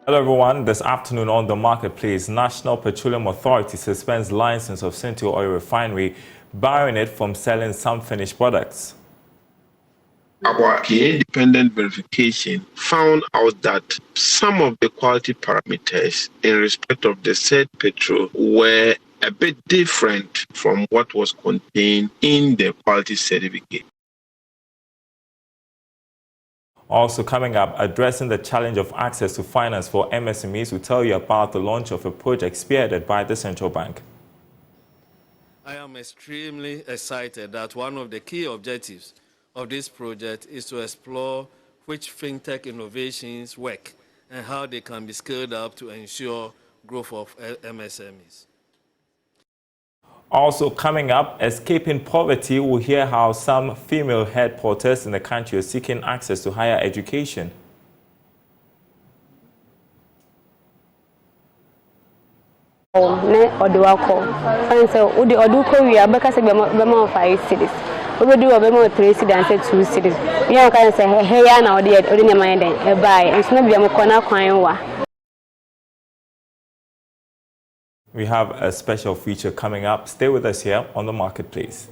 Hello everyone, this afternoon on the marketplace, National Petroleum Authority suspends license of Sentuo Oil refinery, barring it from selling some finished products. Our independent verification found out that some of the quality parameters in respect of the said petrol were a bit different from what was contained in the quality certificate. Also coming up, addressing the challenge of access to finance for MSMEs, will tell you about the launch of a project spearheaded by the central bank. I am extremely excited that one of the key objectives of this project is to explore which fintech innovations work and how they can be scaled up to ensure growth of MSMEs. Also coming up, escaping poverty, we'll hear how some female head porters in the country are seeking access to higher education. Ne oduako fanso udi oduko wi abaka se bema 5 cities obedu obema 3 cities and say 2 cities ya kan say he ya na odi nyama den e bai enso na bia mo kona kwan wa. We have a special feature coming up. Stay with us here on the marketplace.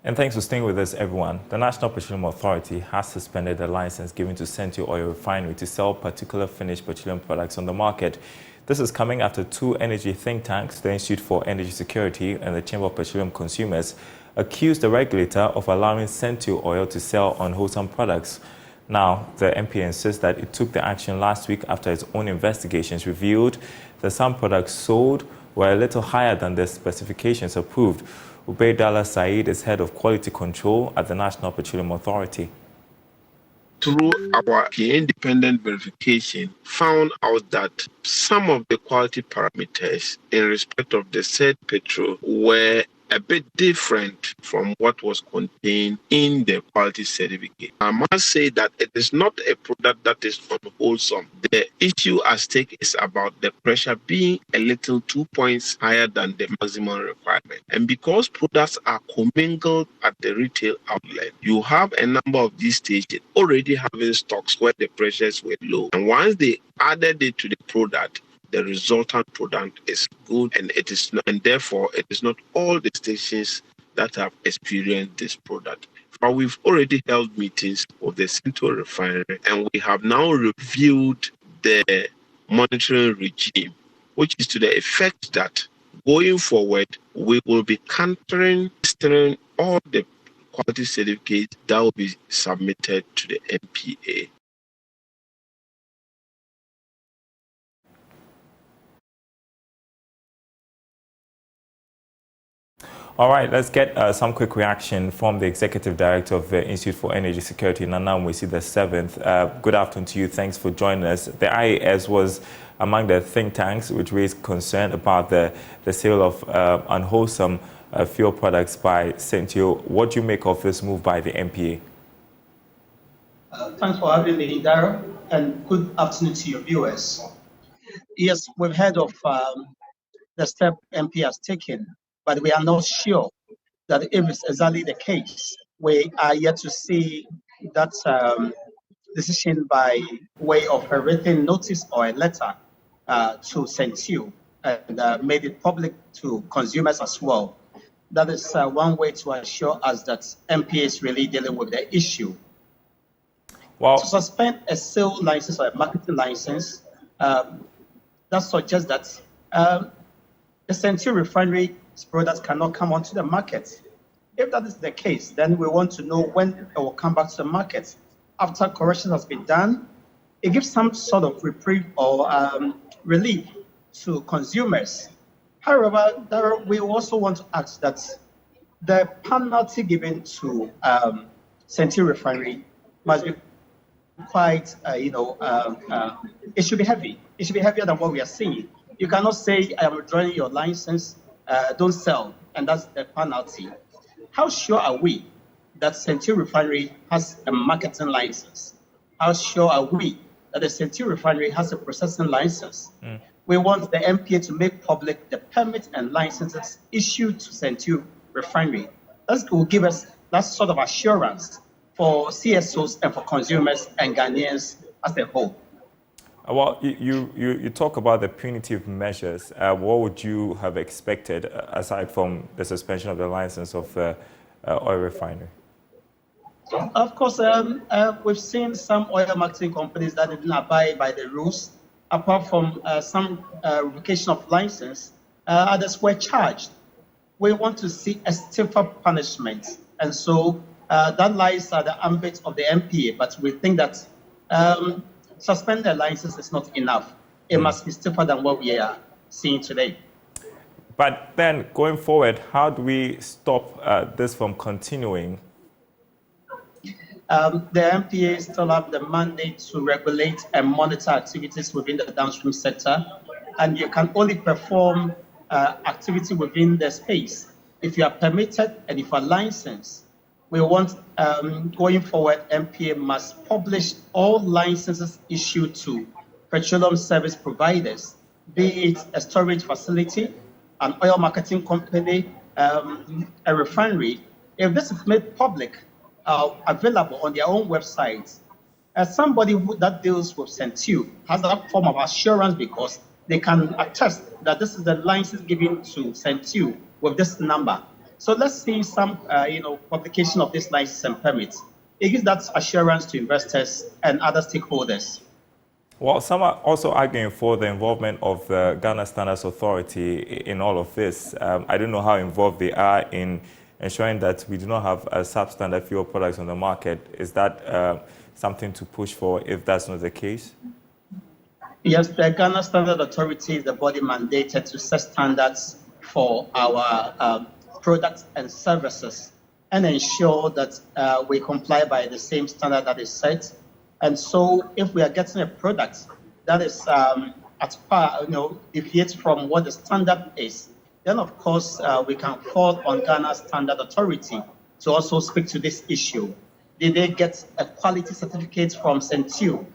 And thanks for staying with us, everyone. The National Petroleum Authority has suspended the license given to Sentuo Oil Refinery to sell particular finished petroleum products on the market. This is coming after two energy think tanks, the Institute for Energy Security and the Chamber of Petroleum Consumers, accused the regulator of allowing Sentuo Oil to sell unwholesome products. Now, the NPA insists that it took the action last week after its own investigations revealed that some products sold were a little higher than the specifications approved. Daryl Said is head of quality control at the National Petroleum Authority. Through our independent verification, found out that some of the quality parameters in respect of the said petrol were a bit different from what was contained in the quality certificate. I must say that it is not a product that is unwholesome. The issue at stake is about the pressure being a little 2 points higher than the maximum requirement. And because products are commingled at the retail outlet, you have a number of these stations already having stocks where the pressures were low. And once they added it to the product, the resultant product is good, and therefore it is not all the stations that have experienced this product. But we've already held meetings with the Sentuo refinery, and we have now reviewed the monitoring regime, which is to the effect that going forward we will be countering all the quality certificates that will be submitted to the NPA. All right, let's get some quick reaction from the Executive Director of the Institute for Energy Security, Nana Mwesi the 7th. Good afternoon to you. Thanks for joining us. The IAS was among the think tanks which raised concern about the sale of unwholesome fuel products by Sentuo. What do you make of this move by the NPA? Thanks for having me, Daryl, and good afternoon to your viewers. Yes, we've heard of the step MP has taken, but we are not sure that if it's exactly the case. We are yet to see that decision by way of a written notice or a letter to Sentuo and made it public to consumers as well. That is one way to assure us that NPA is really dealing with the issue. To suspend a sale license or a marketing license, that suggests that the Sentuo refinery's products cannot come onto the market. If that is the case, then we want to know when it will come back to the market. After correction has been done, it gives some sort of reprieve or relief to consumers. However, we also want to ask that the penalty given to Sentuo Refinery must be quite, it should be heavy. It should be heavier than what we are seeing. You cannot say, I am withdrawing your license, don't sell, and that's the penalty. How sure are we that Sentuo Refinery has a marketing license? How sure are we that the Sentuo Refinery has a processing license? We want the NPA to make public the permits and licenses issued to Sentuo Refinery. That will give us that sort of assurance for CSOs and for consumers and Ghanaians as a whole. Well, you talk about the punitive measures. What would you have expected aside from the suspension of the license of the oil refinery? Of course, we've seen some oil marketing companies that didn't abide by the rules. Apart from some revocation of license, others were charged. We want to see a stiffer punishment. And so that lies at the ambit of the NPA, but we think that suspend the license is not enough. It must be stiffer than what we are seeing today. But then going forward, how do we stop this from continuing? The NPA still have the mandate to regulate and monitor activities within the downstream sector, and you can only perform activity within the space if you are permitted and if you are licensed. We want, going forward, NPA must publish all licenses issued to petroleum service providers, be it a storage facility, an oil marketing company, a refinery. If this is made public, available on their own websites, as somebody that deals with Sentuo has that form of assurance because they can attest that this is the license given to Sentuo with this number. So let's see some, publication of this license and permits. It gives that assurance to investors and other stakeholders. Well, some are also arguing for the involvement of the Ghana Standards Authority in all of this. I don't know how involved they are in ensuring that we do not have substandard fuel products on the market. Is that something to push for if that's not the case? Yes, the Ghana Standard Authority is the body mandated to set standards for our products and services and ensure that we comply by the same standard that is set. And so if we are getting a product that is at par, deviates from what the standard is, then of course we can call on Ghana Standard Authority to also speak to this issue. Did they get a quality certificate from Sentuo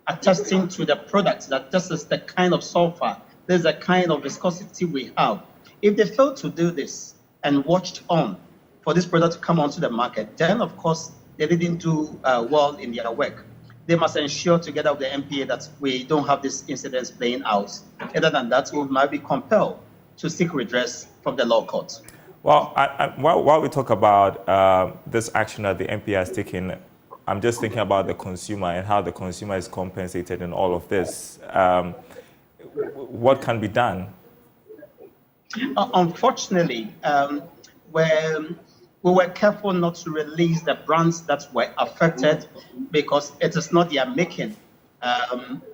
attesting to the product that this is the kind of sulfur, this is the kind of viscosity we have? If they fail to do this and watched on for this product to come onto the market, then of course they didn't do well in their work. They must ensure together with the NPA that we don't have these incidents playing out. Other than that, we might be compelled to seek redress from the law court. Well, while we talk about this action that the NPA has taken, I'm just thinking about the consumer and how the consumer is compensated in all of this. What can be done? Unfortunately, we were careful not to release the brands that were affected because it is not their making.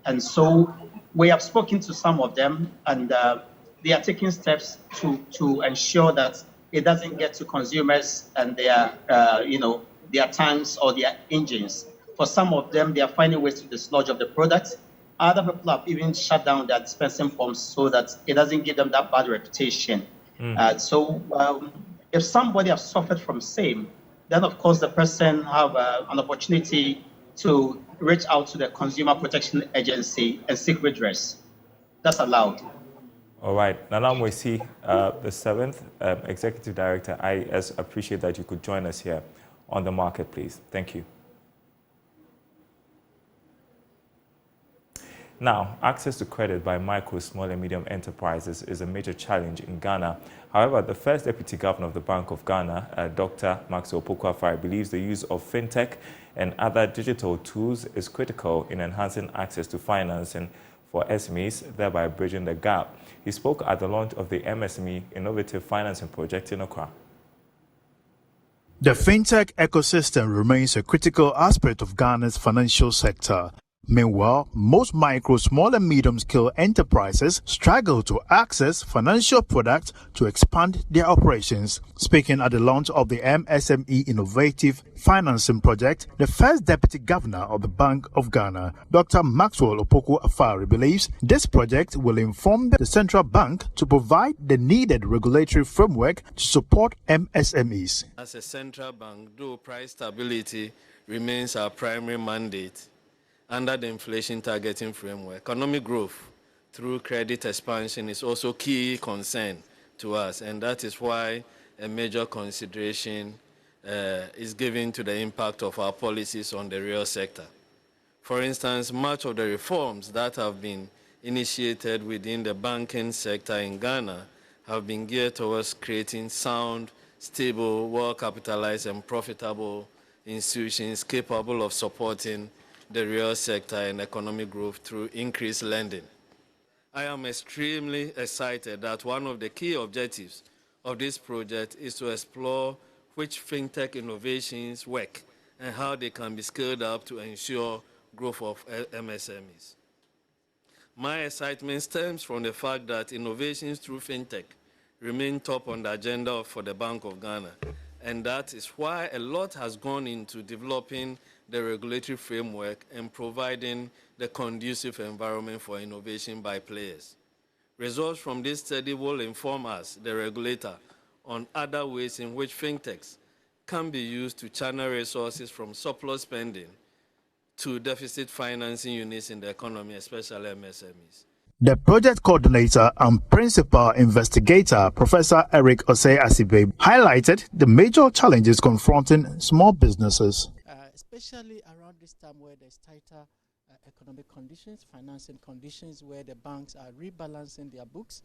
And so we have spoken to some of them, and they are taking steps to ensure that it doesn't get to consumers and their tanks or their engines. For some of them, they are finding ways to dislodge of the product. Other people have even shut down their dispensing pumps so that it doesn't give them that bad reputation. If somebody has suffered from same, then of course the person have an opportunity to reach out to the Consumer Protection Agency and seek redress. That's allowed. All right. Nana Mwesi, the 7th Executive Director, I appreciate that you could join us here on the market, please. Thank you. Now, access to credit by micro, small and medium enterprises is a major challenge in Ghana. However, the first Deputy Governor of the Bank of Ghana, Dr. Maxwell Opoku-Afari, believes the use of fintech and other digital tools is critical in enhancing access to financing for SMEs, thereby bridging the gap. He spoke at the launch of the MSME Innovative Financing Project in Accra. The fintech ecosystem remains a critical aspect of Ghana's financial sector. Meanwhile, most micro, small and medium-scale enterprises struggle to access financial products to expand their operations. Speaking at the launch of the MSME Innovative Financing Project, the first Deputy Governor of the Bank of Ghana, Dr. Maxwell Opoku-Afari, believes this project will inform the central bank to provide the needed regulatory framework to support MSMEs. As a central bank, though price stability remains our primary mandate, under the inflation targeting framework, economic growth through credit expansion is also key concern to us, and that is why a major consideration is given to the impact of our policies on the real sector. For instance, much of the reforms that have been initiated within the banking sector in Ghana have been geared towards creating sound, stable, well-capitalized and profitable institutions capable of supporting the real sector and economic growth through increased lending. I am extremely excited that one of the key objectives of this project is to explore which fintech innovations work and how they can be scaled up to ensure growth of MSMEs. My excitement stems from the fact that innovations through fintech remain top on the agenda for the Bank of Ghana, and that is why a lot has gone into developing the regulatory framework and providing the conducive environment for innovation by players. Results from this study will inform us, the regulator, on other ways in which fintechs can be used to channel resources from surplus spending to deficit financing units in the economy, especially MSMEs. The project coordinator and principal investigator, Professor Eric Osei-Asibe, highlighted the major challenges confronting small businesses. Especially around this time where there's tighter economic conditions, financing conditions, where the banks are rebalancing their books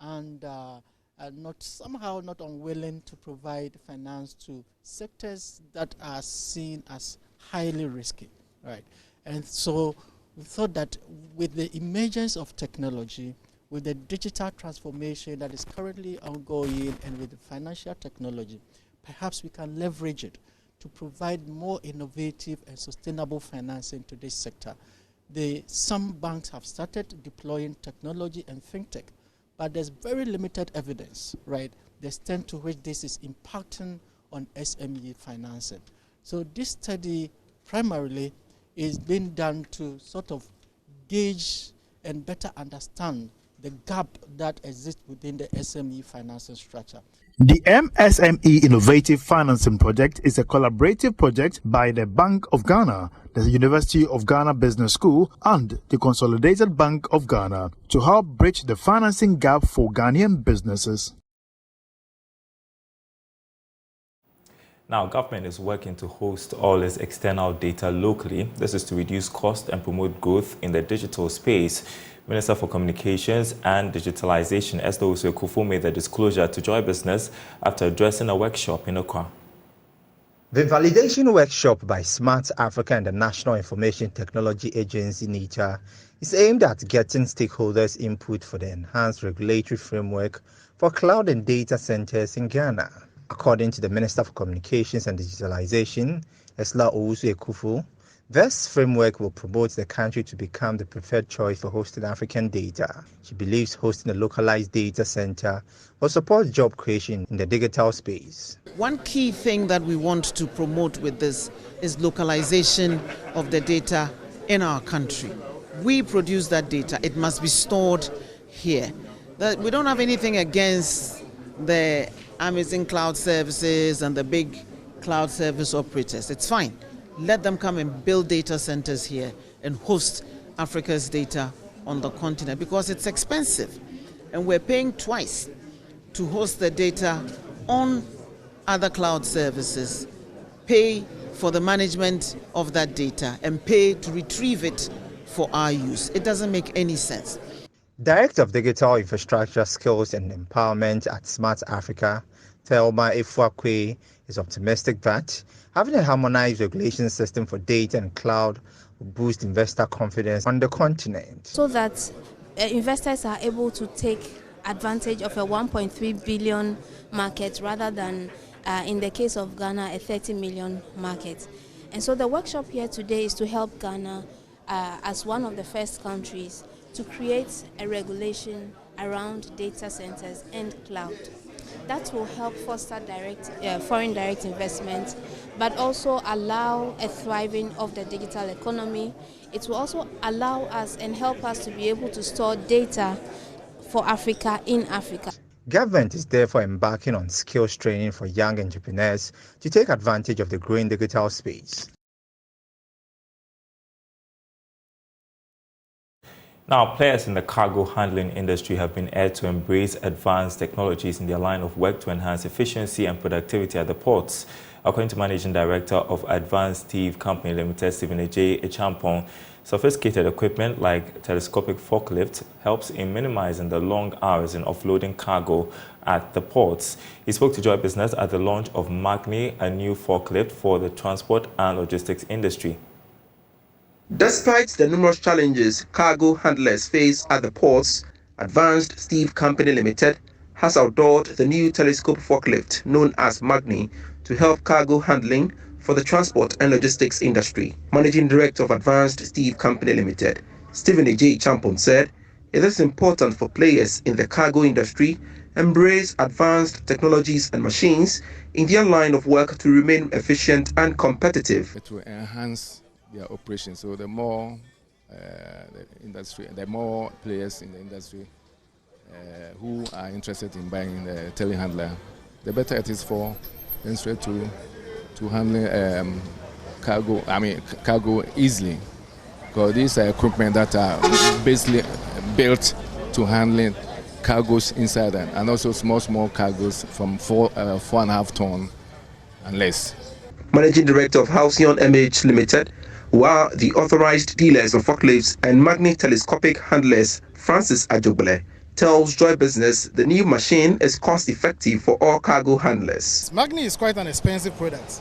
and are not unwilling to provide finance to sectors that are seen as highly risky, right? And so we thought that with the emergence of technology, with the digital transformation that is currently ongoing, and with the financial technology, perhaps we can leverage it to provide more innovative and sustainable financing to this sector. Some banks have started deploying technology and fintech, but there's very limited evidence, right, the extent to which this is impacting on SME financing. So this study primarily is being done to sort of gauge and better understand the gap that exists within the SME financing structure. The MSME Innovative Financing Project is a collaborative project by the Bank of Ghana, the University of Ghana Business School, and the Consolidated Bank of Ghana to help bridge the financing gap for Ghanaian businesses. Now, government is working to host all its external data locally. This is to reduce cost and promote growth in the digital space. Minister for Communications and Digitalization, Esther Akufo, made the disclosure to Joy Business after addressing a workshop in Accra. The validation workshop by Smart Africa and the National Information Technology Agency, NITA, is aimed at getting stakeholders' input for the enhanced regulatory framework for cloud and data centers in Ghana. According to the Minister for Communications and Digitalization, Esther Akufo, this framework will promote the country to become the preferred choice for hosting African data. She believes hosting a localized data center will support job creation in the digital space. One key thing that we want to promote with this is localization of the data in our country. We produce that data. It must be stored here. We don't have anything against the Amazon cloud services and the big cloud service operators. It's fine. Let them come and build data centers here and host Africa's data on the continent, because it's expensive. And we're paying twice to host the data on other cloud services, pay for the management of that data, and pay to retrieve it for our use. It doesn't make any sense. Director of Digital Infrastructure Skills and Empowerment at Smart Africa, Thelma Efuakwe, is optimistic that having a harmonized regulation system for data and cloud will boost investor confidence on the continent. So that investors are able to take advantage of a 1.3 billion market rather than, in the case of Ghana, a 30 million market. And so the workshop here today is to help Ghana, as one of the first countries, to create a regulation around data centers and cloud. That will help foster foreign direct investment, but also allow a thriving of the digital economy. It will also allow us and help us to be able to store data for Africa in Africa. Government is therefore embarking on skills training for young entrepreneurs to take advantage of the growing digital space. Now, players in the cargo handling industry have been urged to embrace advanced technologies in their line of work to enhance efficiency and productivity at the ports. According to Managing Director of Advanced Steve Company Limited, Stephen Echampong, sophisticated equipment like telescopic forklift helps in minimizing the long hours in offloading cargo at the ports. He spoke to Joy Business at the launch of Magni, a new forklift for the transport and logistics industry. Despite the numerous challenges cargo handlers face at the ports, Advanced Steve Company Limited has outdoored the new telescope forklift known as Magni to help cargo handling for the transport and logistics industry. Managing Director of Advanced Steve Company Limited, Stephen Echampong, said it is important for players in the cargo industry embrace advanced technologies and machines in their line of work to remain efficient and competitive. It will enhance their operation. So the more the more players in the industry who are interested in buying the telehandler, the better it is for the industry to handle cargo easily. Because these are equipment that are basically built to handling cargoes inside them, and also small cargoes from 4.5 tons and less. Managing Director of Halcyon MH Limited, who are the authorized dealers of forklifts and Magni telescopic handlers, Francis Ajobele, tells Joy Business the new machine is cost-effective for all cargo handlers. Magni is quite an expensive product.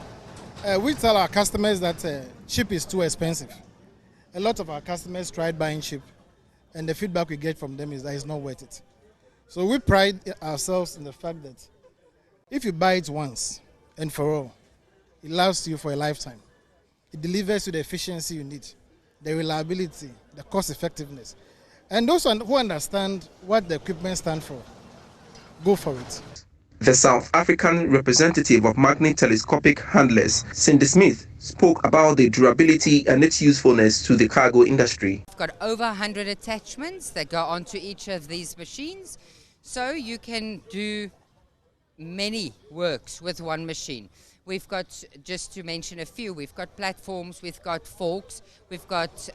We tell our customers that chip is too expensive. A lot of our customers tried buying chip, and the feedback we get from them is that it's not worth it. So we pride ourselves in the fact that if you buy it once and for all, it lasts you for a lifetime. It delivers you the efficiency you need, the reliability, the cost effectiveness. And those who understand what the equipment stands for, go for it. The South African representative of Magni telescopic handlers, Cindy Smith, spoke about the durability and its usefulness to the cargo industry. We've got over 100 attachments that go onto each of these machines, so you can do many works with one machine. We've got, just to mention a few, we've got platforms, we've got forks, we've got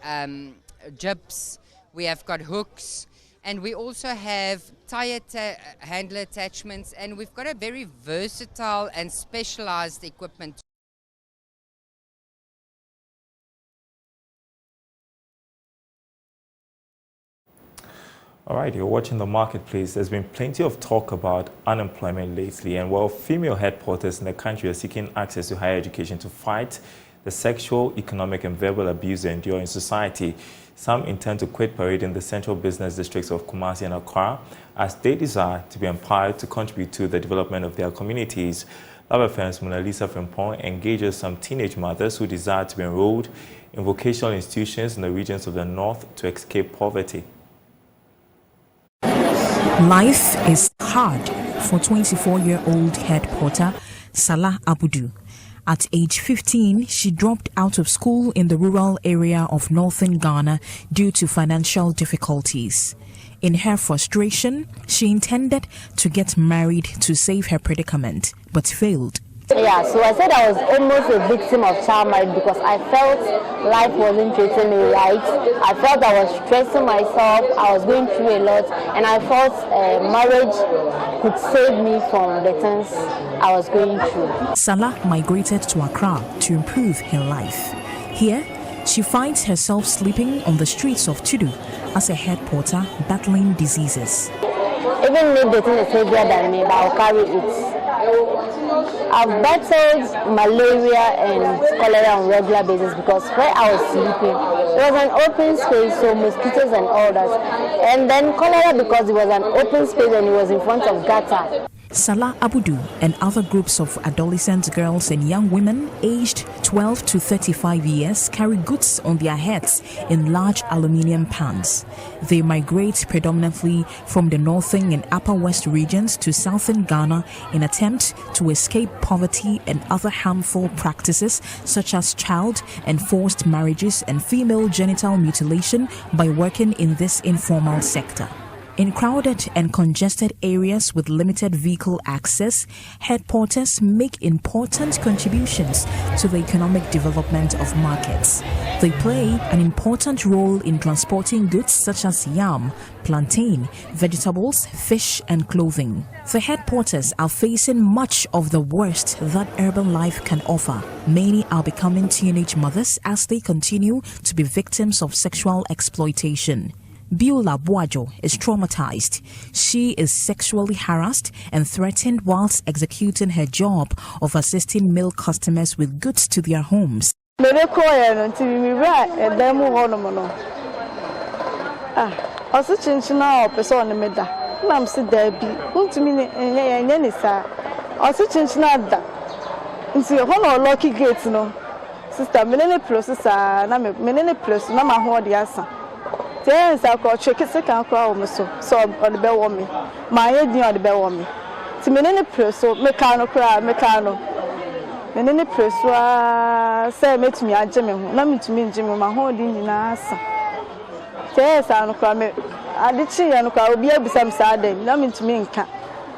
jibs, we have got hooks, and we also have tire handler attachments, and we've got a very versatile and specialized equipment. All right, you're watching The Marketplace. There's been plenty of talk about unemployment lately, and while female headquarters in the country are seeking access to higher education to fight the sexual, economic, and verbal abuse they endure in society, some intend to quit parade in the central business districts of Kumasi and Accra as they desire to be empowered to contribute to the development of their communities. Love Affairs Mona Lisa Frimpong engages some teenage mothers who desire to be enrolled in vocational institutions in the regions of the north to escape poverty. Life is hard for 24-year-old head porter Salah Abudu. At age 15, she dropped out of school in the rural area of northern Ghana due to financial difficulties. In her frustration, she intended to get married to save her predicament, but failed. Yeah, so I said I was almost a victim of child marriage because I felt life wasn't treating me right. I felt I was stressing myself, I was going through a lot, and I felt marriage could save me from the things I was going through. Salah migrated to Accra to improve her life. Here, She finds herself sleeping on the streets of Tudu as a head porter battling diseases. Even if the thing is heavier than me, but I'll carry it. I've battled malaria and cholera on a regular basis because where I was sleeping, it was an open space, so mosquitoes and all that. And then cholera because it was an open space and it was in front of gutter. Salah Abudu and other groups of adolescent girls and young women aged 12 to 35 years carry goods on their heads in large aluminium pans. They migrate predominantly from the northern and upper west regions to southern Ghana in attempt to escape poverty and other harmful practices such as child and forced marriages and female genital mutilation by working in this informal sector. In crowded and congested areas with limited vehicle access, head porters make important contributions to the economic development of markets. They play an important role in transporting goods such as yam, plantain, vegetables, fish, and clothing. The head porters are facing much of the worst that urban life can offer. Many are becoming teenage mothers as they continue to be victims of sexual exploitation. Beulah Boajo is traumatized. She is sexually harassed and threatened whilst executing her job of assisting male customers with goods to their homes. Yes, I got check it. I can't cry almost so on the bell me. My head near the bell me. To me, any press so mecano cry, mecano. And any press say, met me at Jimmy. Let to me, Jimmy, my holding in answer. Yes, I don't cry. I did see and cry, be able some sad day. Let me to me in cat.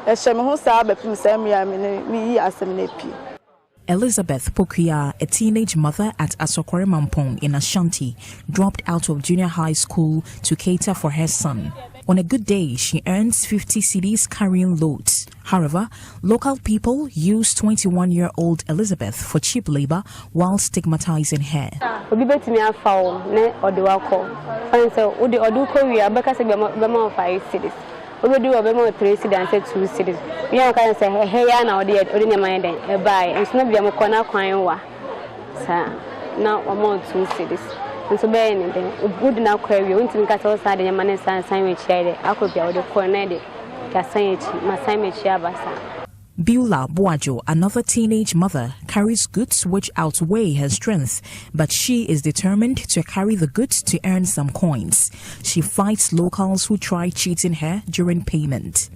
As she who said, from Sammy, I mean, me as a nappy. Elizabeth Pokuya, a teenage mother at Asokore Mampong in Ashanti, dropped out of junior high school to cater for her son. On a good day, she earns 50 cedis carrying loads. However, local people use 21-year-old Elizabeth for cheap labor while stigmatizing her. We do a 3 cities and 2 cities. We are going to say, hey, now the ordinary mind and buy, and so be a corner coin. Now, among 2 cities. And so, being good now, query, you want to get outside the man and sign which I could be out of corner. Cassage, my sign which Yabasa. Beulah Boajo, another teenage mother, carries goods which outweigh her strength, but she is determined to carry the goods to earn some coins. She fights locals who try cheating her during payment.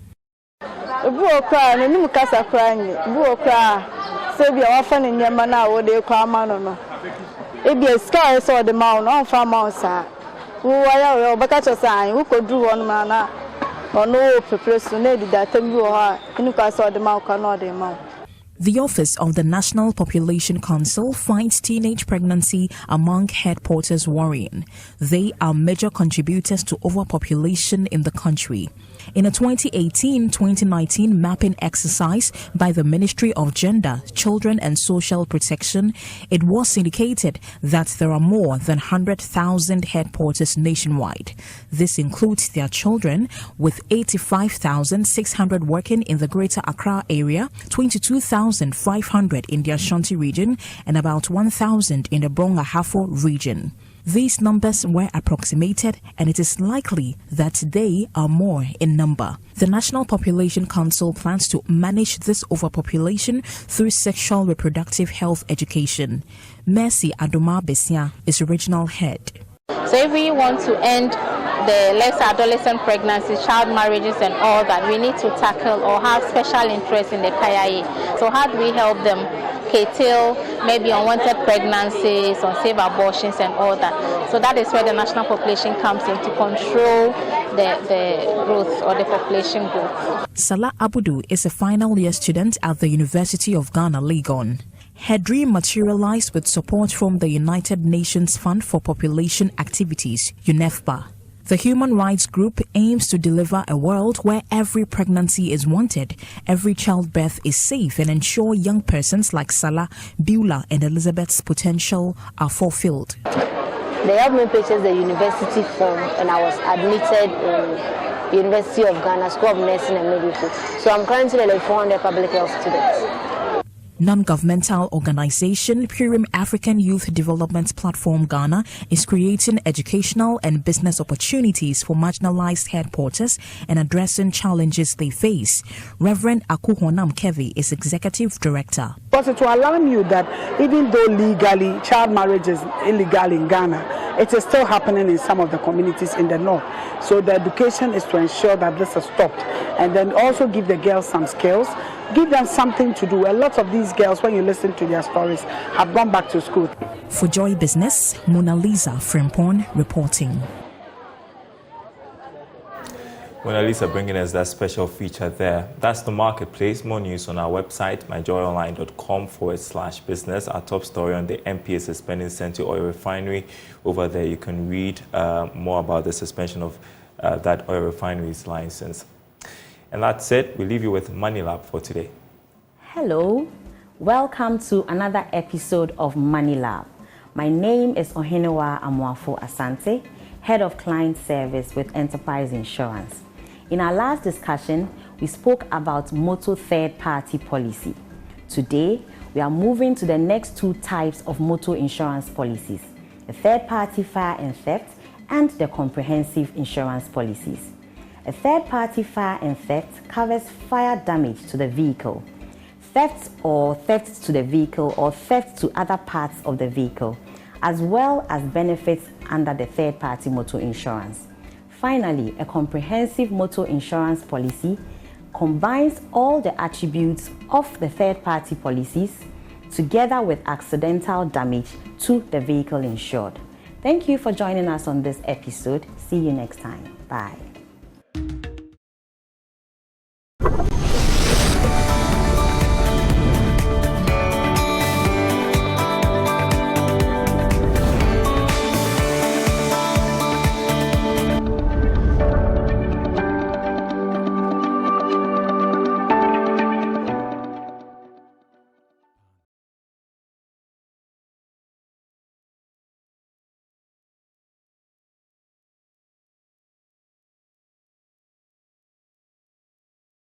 The Office of the National Population Council finds teenage pregnancy among head porters worrying. They are major contributors to overpopulation in the country. In a 2018-2019 mapping exercise by the Ministry of Gender, Children and Social Protection, it was indicated that there are more than 100,000 head porters nationwide. This includes their children, with 85,600 working in the Greater Accra area, 22,500 in the Ashanti region, and about 1,000 in the Brong-Ahafo region. These numbers were approximated, and it is likely that they are more in number. The National Population Council plans to manage this overpopulation through sexual reproductive health education. Mercy Adoma Besia is regional head. So if we want to end the less adolescent pregnancies, child marriages and all that, we need to tackle or have special interest in the KIA. So how do we help them curtail maybe unwanted pregnancies, unsafe abortions and all that? So that is where the national population comes in to control the growth or the population growth. Salah Abudu is a final year student at the University of Ghana, Legon. Her dream materialized with support from the United Nations Fund for Population Activities, UNFPA. The human rights group aims to deliver a world where every pregnancy is wanted, every childbirth is safe, and ensure young persons like Salah, Beulah, and Elizabeth's potential are fulfilled. They helped me purchase the university form, and I was admitted in University of Ghana School of Nursing and Midwifery. So I'm currently a 400 public health student. Non-governmental organization Purim African Youth Development Platform Ghana is creating educational and business opportunities for marginalized headquarters and addressing challenges they face. Reverend Akufo-Addo is executive director. But it will alarm you that even though legally child marriage is illegal in Ghana, it is still happening in some of the communities in the north. So the education is to ensure that this is stopped, and then also give the girls some skills, give them something to do. A lot of these girls, when you listen to their stories, have gone back to school. For Joy Business, Mona Lisa Frimpong reporting. Mona Lisa bringing us that special feature there. That's the marketplace. More news on our website, myjoyonline.com/business. Our top story on the NPA suspending Sentuo Oil refinery. Over there, you can read more about the suspension of that oil refinery's license. And that's it. We leave you with Money Lab for today. Hello. Welcome to another episode of Money Lab. My name is Ohenewa Amoafo Asante, Head of Client Service with Enterprise Insurance. In our last discussion, we spoke about motor third-party policy. Today, we are moving to the next two types of motor insurance policies, the third-party fire and theft and the comprehensive insurance policies. A third-party fire and theft covers fire damage to the vehicle, theft to the vehicle or theft to other parts of the vehicle, as well as benefits under the third-party motor insurance. Finally, a comprehensive motor insurance policy combines all the attributes of the third-party policies together with accidental damage to the vehicle insured. Thank you for joining us on this episode. See you next time. Bye.